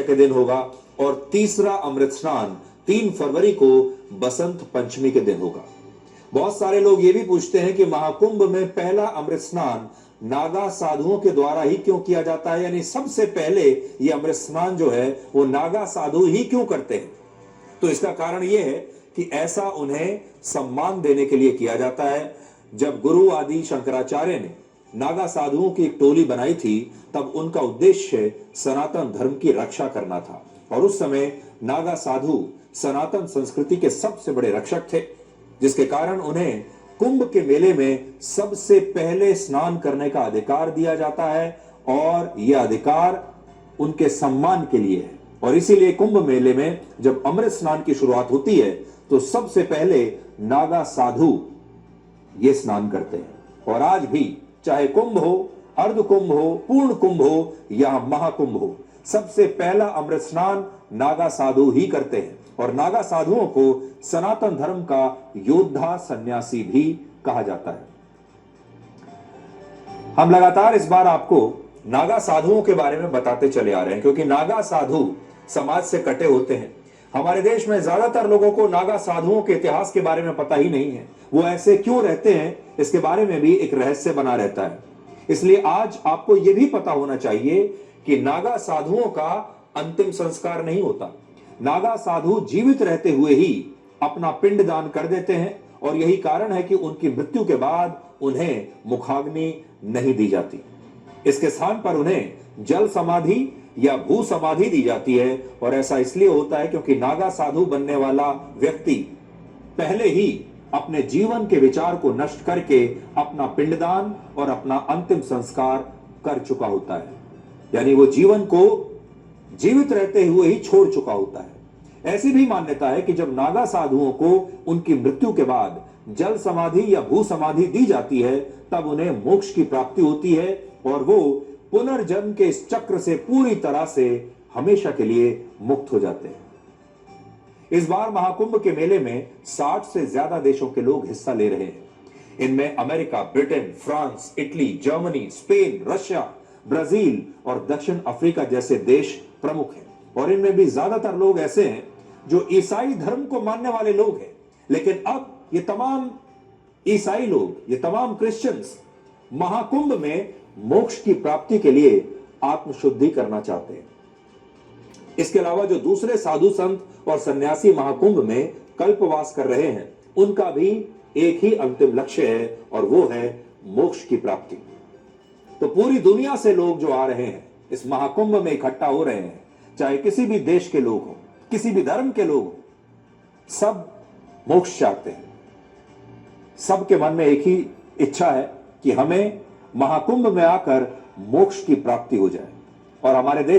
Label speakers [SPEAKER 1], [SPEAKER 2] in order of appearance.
[SPEAKER 1] के दिन होगा और तीसरा अमृत स्नान 3 फरवरी को बसंत पंचमी के दिन होगा। बहुत सारे लोग ये भी पूछते हैं कि महाकुंभ में पहला अमृत स्नान नागा साधुओं के द्वारा ही क्यों किया जाता है, यानी सबसे पहले ये अमृत स्नान जो है वो नागा साधु ही क्यों करते हैं। तो इसका कारण यह है कि ऐसा उन्हें सम्मान देने के लिए किया जाता है। जब गुरु आदि शंकराचार्य ने नागा साधुओं की एक टोली बनाई थी, तब उनका उद्देश्य सनातन धर्म की रक्षा करना था और उस समय नागा साधु सनातन संस्कृति के सबसे बड़े रक्षक थे, जिसके कारण उन्हें कुंभ के मेले में सबसे पहले स्नान करने का अधिकार दिया जाता है और यह अधिकार उनके सम्मान के लिए है। और इसीलिए कुंभ मेले में जब अमृत स्नान की शुरुआत होती है तो सबसे पहले नागा साधु ये स्नान करते हैं। और आज भी चाहे कुंभ हो, अर्ध कुंभ हो, पूर्ण कुंभ हो या महाकुंभ हो, सबसे पहला अमृत स्नान नागा साधु ही करते हैं। और नागा साधुओं को सनातन धर्म का योद्धा सन्यासी भी कहा जाता है। हम लगातार इस बार आपको नागा साधुओं के बारे में बताते चले आ रहे हैं, क्योंकि नागा साधु समाज से कटे होते हैं। हमारे देश में ज्यादातर लोगों को नागा साधुओं के इतिहास के बारे में पता ही नहीं है। वो ऐसे क्यों रहते हैं, इसके बारे में भी एक रहस्य बना रहता है। इसलिए आज आपको यह भी पता होना चाहिए कि नागा साधुओं का अंतिम संस्कार नहीं होता। नागा साधु जीवित रहते हुए ही अपना पिंड दान कर देते हैं और यही कारण है कि उनकी मृत्यु के बाद उन्हें मुखाग्नि नहीं दी जाती। इसके स्थान पर उन्हें जल समाधि या भू समाधि दी जाती है। और ऐसा इसलिए होता है क्योंकि नागा साधु बनने वाला व्यक्ति पहले ही अपने जीवन के विचार को नष्ट करके अपना पिंडदान और अपना अंतिम संस्कार कर चुका होता है, यानी वो जीवन को जीवित रहते हुए ही छोड़ चुका होता है। ऐसी भी मान्यता है कि जब नागा साधुओं को उनकी मृत्यु के बाद जल समाधि या भू समाधि दी जाती है, तब उन्हें मोक्ष की प्राप्ति होती है और वो पुनर्जन्म के इस चक्र से पूरी तरह से हमेशा के लिए मुक्त हो जाते हैं। इस बार महाकुंभ के मेले में 60 से ज्यादा देशों के लोग हिस्सा ले रहे हैं। इनमें America, Britain, France, Italy, Germany, Spain, Russia, Brazil और दक्षिण अफ्रीका जैसे देश प्रमुख हैं। और इनमें भी ज्यादातर लोग ऐसे हैं जो ईसाई धर्म को मानने वाले लोग हैं। लेकिन अब ये तमाम ईसाई लोग, ये तमाम क्रिश्चियंस महाकुंभ में मोक्ष की प्राप्ति के लिए आत्मशुद्धि करना चाहते हैं। इसके अलावा जो दूसरे साधु संत और सन्यासी महाकुंभ में कल्पवास कर रहे हैं, उनका भी एक ही अंतिम लक्ष्य है और वो है मोक्ष की प्राप्ति। तो पूरी दुनिया से लोग जो आ रहे हैं, इस महाकुंभ में इकट्ठा हो रहे हैं, चाहे किसी भी देश के लोग हो, किसी भी धर्म के लोग हो, सब मोक्ष चाहते हैं। सबके मन में एक ही इच्छा है कि हमें महाकुंभ में आकर मोक्ष की प्राप्ति हो जाए। और हमारे देश